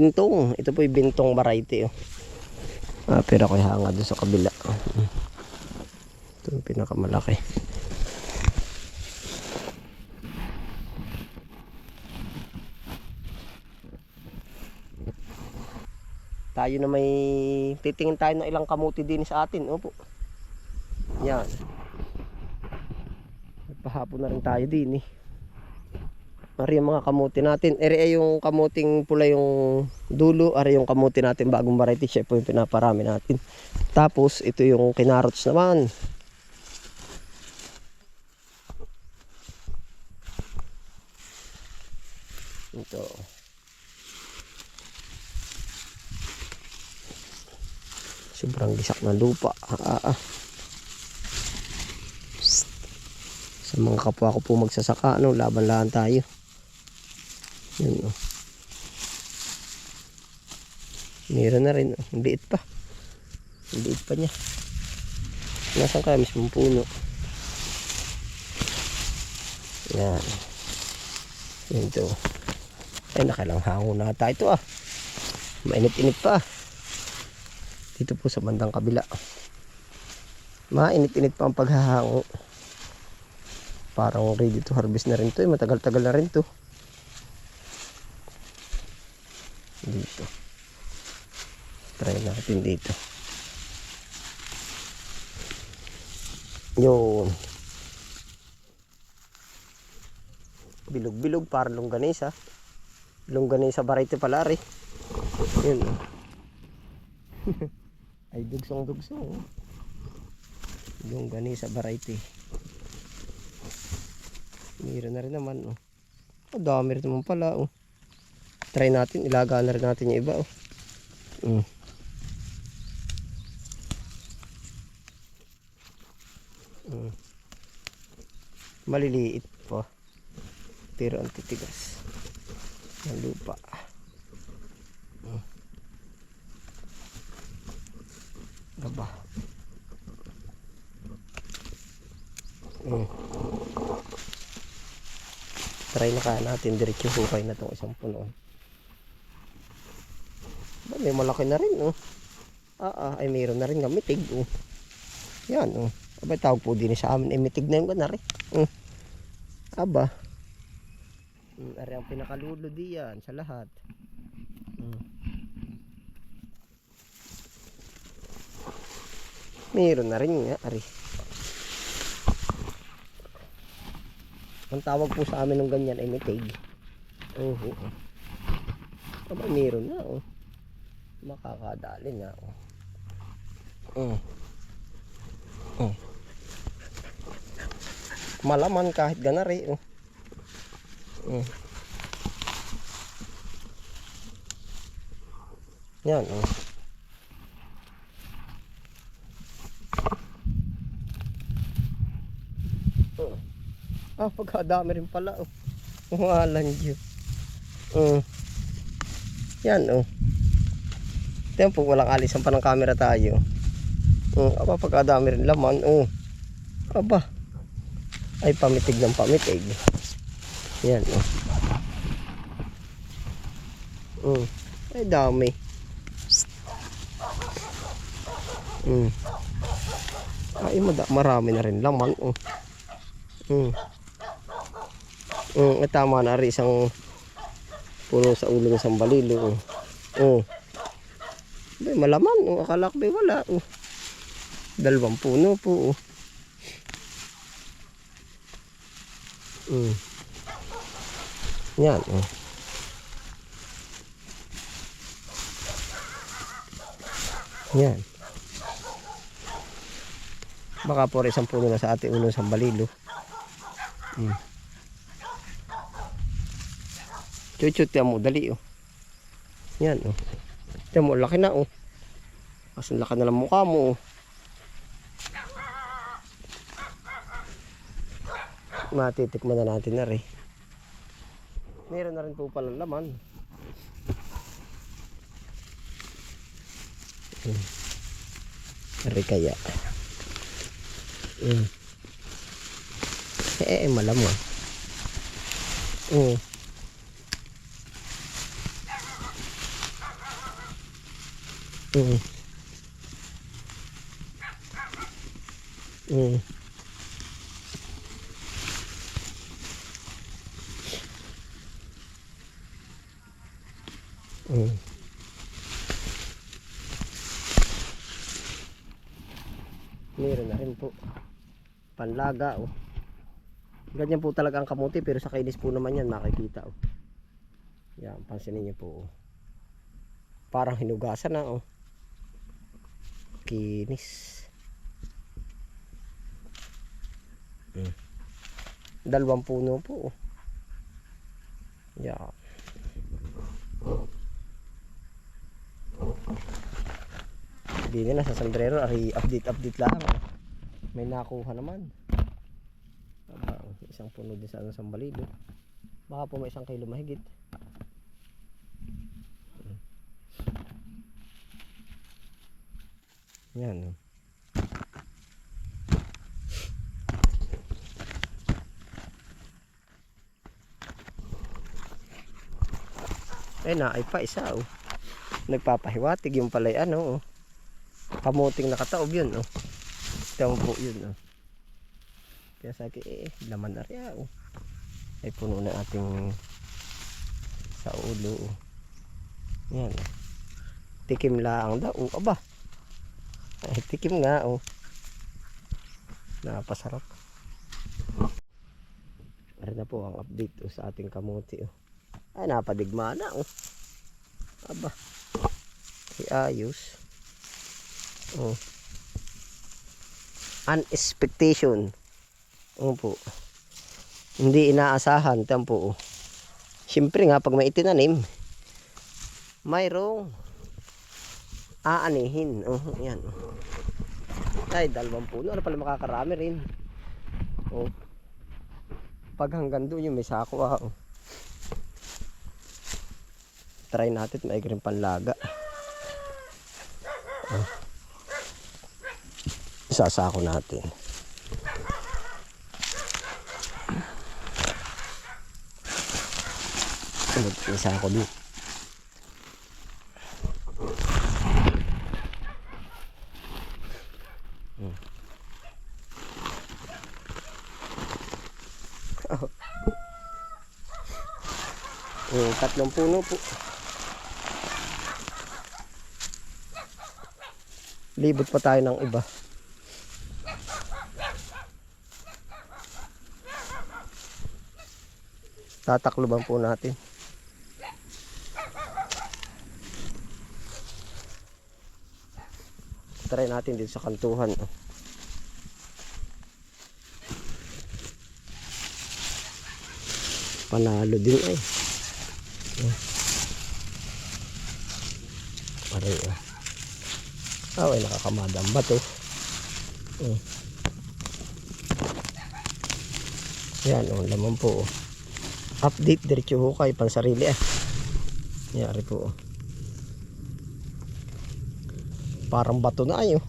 Bintong, ito po yung bintong variety. Oh. Pero ako hanga doon sa kabila. Ito yung pinakamalaki. Tayo na may titingin tayo ng ilang kamuti din sa atin. Opo. Yan. Pahapon na rin tayo din eh. Ari yung mga kamuti natin. Ere yung kamuting pula yung dulo. Ari yung kamuti natin bagong variety. Siya po yung pinaparami natin. Tapos ito yung kinarots naman. Ito. Sobrang gisak na lupa. Sa mga kapwa ko po magsasaka, ano, laban-laban tayo. Yun, oh. Meron na rin, oh. Liit pa. Liit pa niya. Nasaan kaya mismong puno? Yan. Yan ito. Ay, nakalang hango na tayo ito ah. Mainit-init pa. Dito po sa bandang kabila. Mainit-init pa ang paghahango. Parang ready to harvest na rin to. Matagal-tagal na rin to. Dito. Try natin dito. Yun. Bilog-bilog parang longganisa. Longganisa variety pala rin. Yun. Ay dugsong-dugsong. Longganisa variety. Meron na rin naman. Oh. Oh, dami rin naman pala. Oh. Try natin. Ilaga na rin natin yung iba. Oh. Maliliit po. Pero ang titigas ng lupa. Gaba. Try na kaya natin diretso hukay na itong isang puno. May malaki na rin. Oh. Ay mayroon na rin mitig. Oh. Yan. Oh. Aba tawag po din sa amin. Mitig na yung ganari. Aba. Ari ang pinakalulo diyan sa lahat. Mayroon na rin nga. Ari. Ang tawag po sa amin ng ganyan ay mitig. Aba mayroon na. Oh. Makakadali na. Malaman kahit ganari. Yan. Pagkadami rin pala. Walang Diyo. Yan. Ito po walang alisan pa ng camera tayo. Aba pagkadami rin laman. Aba. Ay pamitig ng pamitig. Yan. Ay dami. Ay marami na rin laman. Tama na rin isang puno sa ulo ng sambalilo. Ay malaman. Akala ko ba wala. Dalawang puno po. Yan. Yan. Baka po rin isang puno na sa ating unong sambalilo. Chuchut yan mo. Dali. Yan. Yan mo. Laki na. Kasi laki na lang mukha mo. Matitikman na natin na rin. Meron na rin po palang laman. Ari kaya. Malamang. Mm. Mm. Mm. Meron na rin po. Panlaga oh. Ganyan po talaga ang kamuti pero sa kainis po naman yan makikita oh. Yan, pansinin niyo po oh. Parang hinugasan na oh. Kinis. Dalawang puno po oh. Yan. Hindi na sa sombrero, ay update lang. May nakuha naman. Isang puno din sa Sambalido. Baka po may 1 kilo mahigit. Yan. Ay na, ay pa isa oh. Nagpapahiwatig yung palay ano oh. Kamuting nakataob yun oh. Ito po yun oh. Kaya sa akin laman na rin oh. Ay puno na ating sa ulo oh. Yan oh. Tikim lang daw oh. Aba. Ay tikim nga oh. Napasarap. Ano na po ang update oh, sa ating kamuti oh. Ay napadigma na oh. Aba. Ay ayos. Oh. Unexpectation. Po. Hindi inaasahan tempo. Siyempre nga pag may itinanim, mayroong aanihin. Yan. Ay, 2 puno. Ano pala makakarami rin. Pag hanggang doon yung may sako try natin maigring panlaga. Isasako natin. Isa ako dito. Tatlong puno po. Libot pa tayo ng iba. Tatakloban po natin. Try natin dito sa kantuhan. Panalo din ay. Aray ay nakakamadam ba to? Yan laman po update diretso hukay pansarili yari po parang bato na ayo.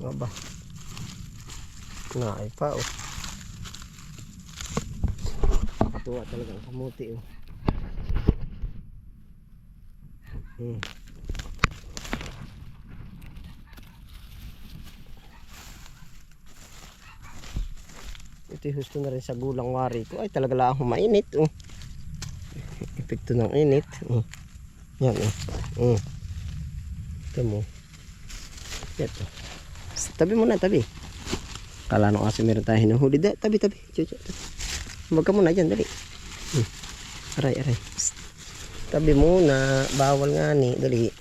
Aba. Naay pa Katuwa talaga ang kamuti Ito husto na rin sa gulang wari ko. Ay talaga lang mainit Epekto ng init Yan Ito mo. Ito. Tabi muna, tabi. Kala nung kasi meron tayo hinuhuli. Tabi. Huwag ka muna dyan, dali. Aray. Psst. Tabi muna. Bawal nga ni. Dali.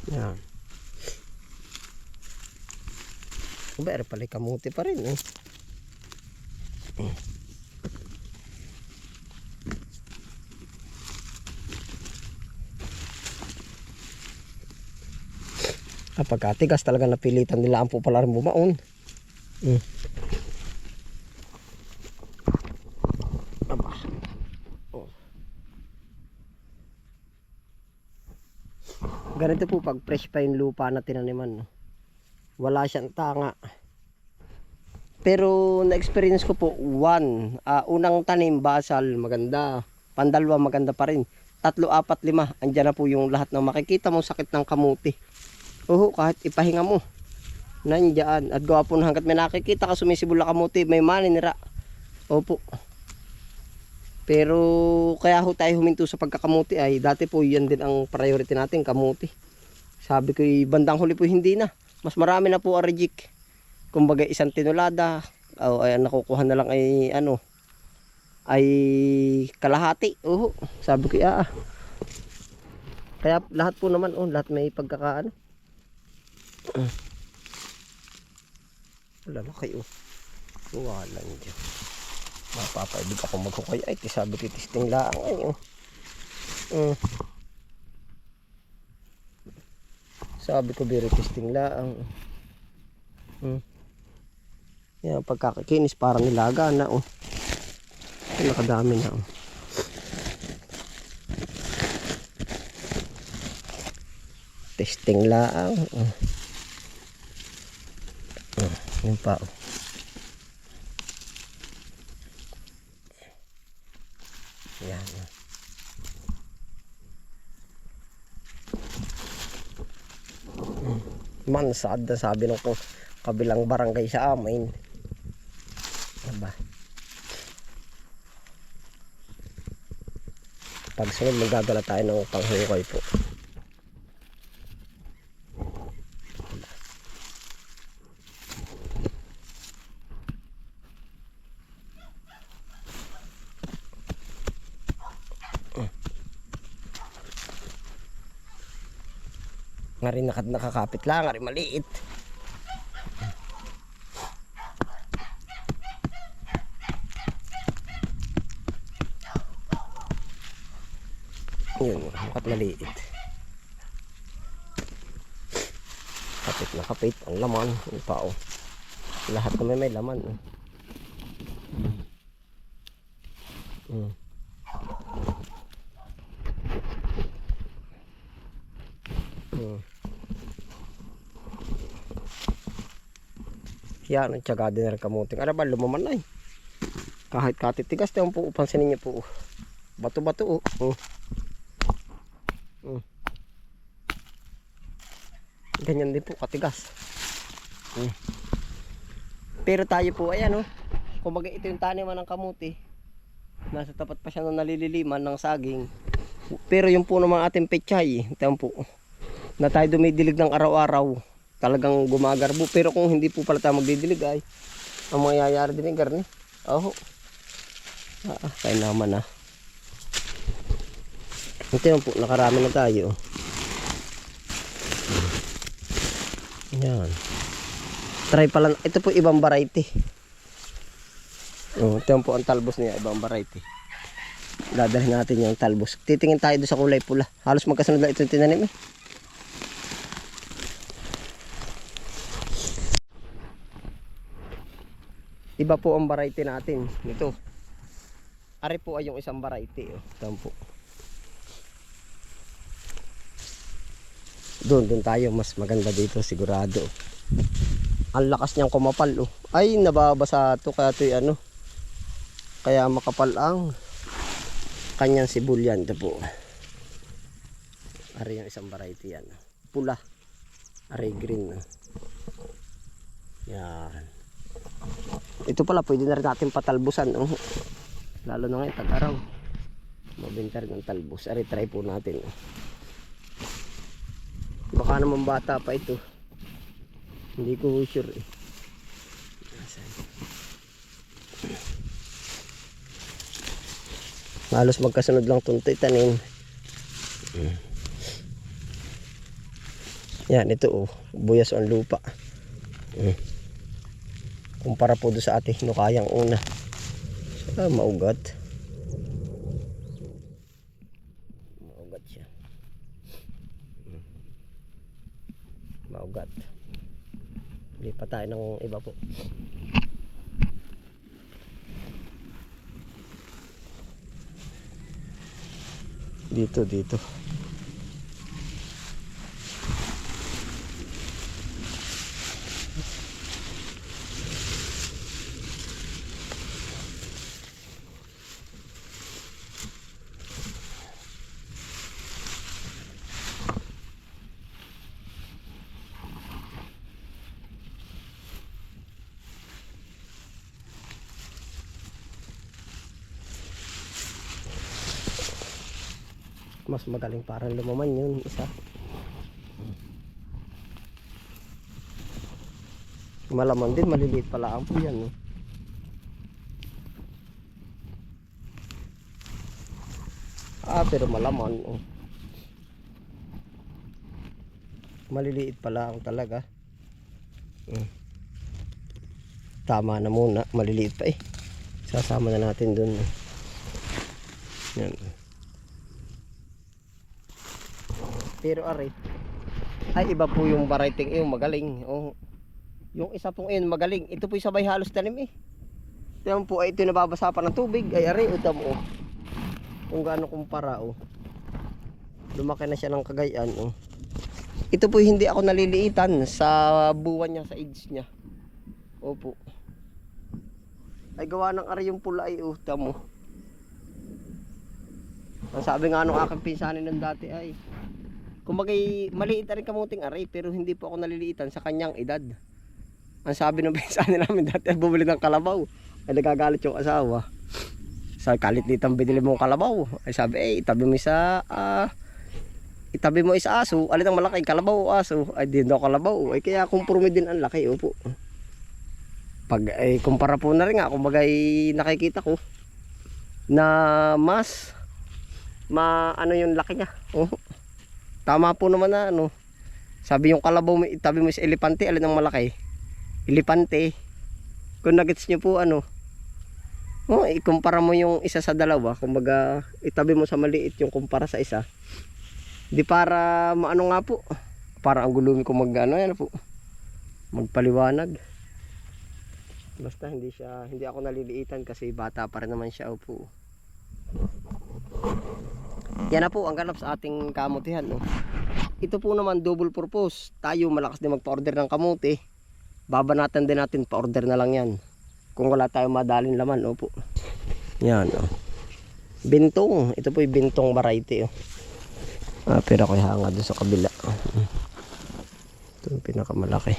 Yan. Pero pala kamuti pa rin Kapag katigas talaga napilitan nila ang po pala rin bumaon. Aba. Oh. Ganito po pag fresh pa yung lupa na tinaniman. Wala siyang tanga. Pero na-experience ko po, unang tanim, basal, maganda. Pandalwa, maganda pa rin. 3, 4, 5, andyan na po yung lahat ng makikita mo sakit ng kamuti. Kahit ipahinga mo. Nandyan. At gawa po hanggat may nakikita ka sumisibol na kamuti, may maninira. Opo. Pero kaya ho tayo huminto sa pagkakamuti ay dati po yan din ang priority natin, kamuti. Sabi ko bandang huli po hindi na. Mas marami na po ang reject. Kumbaga isang tinulada ay nakukuha na lang ay ay kalahati. Sabi ko kaya lahat po naman lahat may pagkakaano. Lalaki walang dyan. Mapapaibig ako maghukay ay sabi ko testing lang ay sabi ko very testing lang. Yan pagkakakinis para nilaga na nakadami na testing lang. Yun pa yan. Mansad na sabi nung kabilang barangay sa amin. Diba? Pag sunod magdadala tayo ng panghukay po. Nga rin nakakapit lang, nga rin maliit. Yun, makat maliit. Kapit na kapit ang laman. Yung pa lahat naman may laman. Yan ang tiyaga din na kamuting. Ano ba lumaman na kahit katitigas na po, pansinin niyo po. Bato-bato ganyan din po katigas. Pero tayo po ayan kumbaga ito yung taniman ng kamuti. Nasa tapat pa siya ng nalililiman ng saging. Pero yung po naman ating pechay, ito po na tayo dumidilig ng araw-araw, talagang gumagarbo. Pero kung hindi po pala tayo magdidilig ay ang mangyayari din ng garni. Kaya naman ito yun po, nakarami na tayo. Yan. Try pala, ito po ibang variety. Ito yun po ang talbos niya, ibang variety. Dadalhin natin yung talbos. Titingin tayo doon sa kulay pula. Halos magkasunod na itong tinanim Iba po ang variety natin. Ito. Ari po ay yung isang variety. Ito po. Doon tayo, mas maganda dito sigurado. Ang lakas niyang kumapal ay nababasa to kaya ito kaya makapal ang kanyang sibulyan. Ito po, ari yung isang variety yan, pula, ari green yan. Ito pala pwede na rin natin patalbusan lalo na ngayon tag-araw, mabenta rin ang talbos. Ari try po natin baka naman bata pa ito, hindi ko sure halos magkasunod lang itong tanim. Yan ito buyas ang lupa kumpara po doon sa ating nukayang una. Maugat siya. maugat. Lipat tayo ng iba po. Dito. Mas magaling parang lumaman yun isa. Malaman din, maliliit pala ang po yan. Pero malaman. Maliliit pala ang talaga. Tama na muna, maliliit pa eh. Sasama na natin dun. Yan. Pero aray, ay iba po yung variety yung magaling. Yung isa pong yun magaling. Ito po yung sabay halos tanim eh. Ito po ay ito nababasa pa ng tubig. Ay aray, utam kung gaano kumpara lumaki na siya ng Cagayan. Ito po hindi ako naliliitan sa buwan niya, sa age niya. Opo. Ay gawa ng aray yung pula ay utam Ang sabi nga nung aking pinsanin ng dati ay kumbagay maliit na rin kamuting aray pero hindi po ako naliliitan sa kanyang edad. Ang sabi ng pinsanin namin dati ay bumili ng kalabaw. Ay nagagalit yung asawa. Sa kalit ditang binili mong kalabaw. Ay sabi itabi mo isa aso. Alin ang malaki kalabaw o aso? Ay di daw kalabaw. Ay kaya kumpurmi din ang laki. Opo. Pag kumpara po na rin nga kumbagay nakikita ko na mas ano yung laki niya. Tama po naman na sabi yung kalabaw mo itabi mo sa elepante, alin ang malaki? Elepante. Kung nagets nyo po ikumpara mo yung isa sa dalawa, kumbaga itabi mo sa maliit yung kumpara sa isa. Di para maano nga po. Para ang gulumi ko yan po. Magpaliwanag. Basta hindi ako naliliitan kasi bata pa rin naman siya po. Yan na po ang ganap sa ating kamutihan. Ito po naman double purpose. Tayo malakas din magpa-order ng kamuti. Babanatan din natin, pa-order na lang yan. Kung wala tayong madaling laman. Opo. Yan. Bintong. Ito po yung bintong variety. Pero ako hanga doon sa kabila. Ito yung pinakamalaki.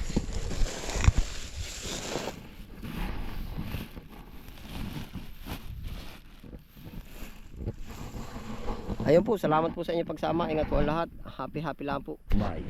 Ayun po, salamat po sa inyong pagsama. Ingat po ang lahat. Happy lang po. Bye.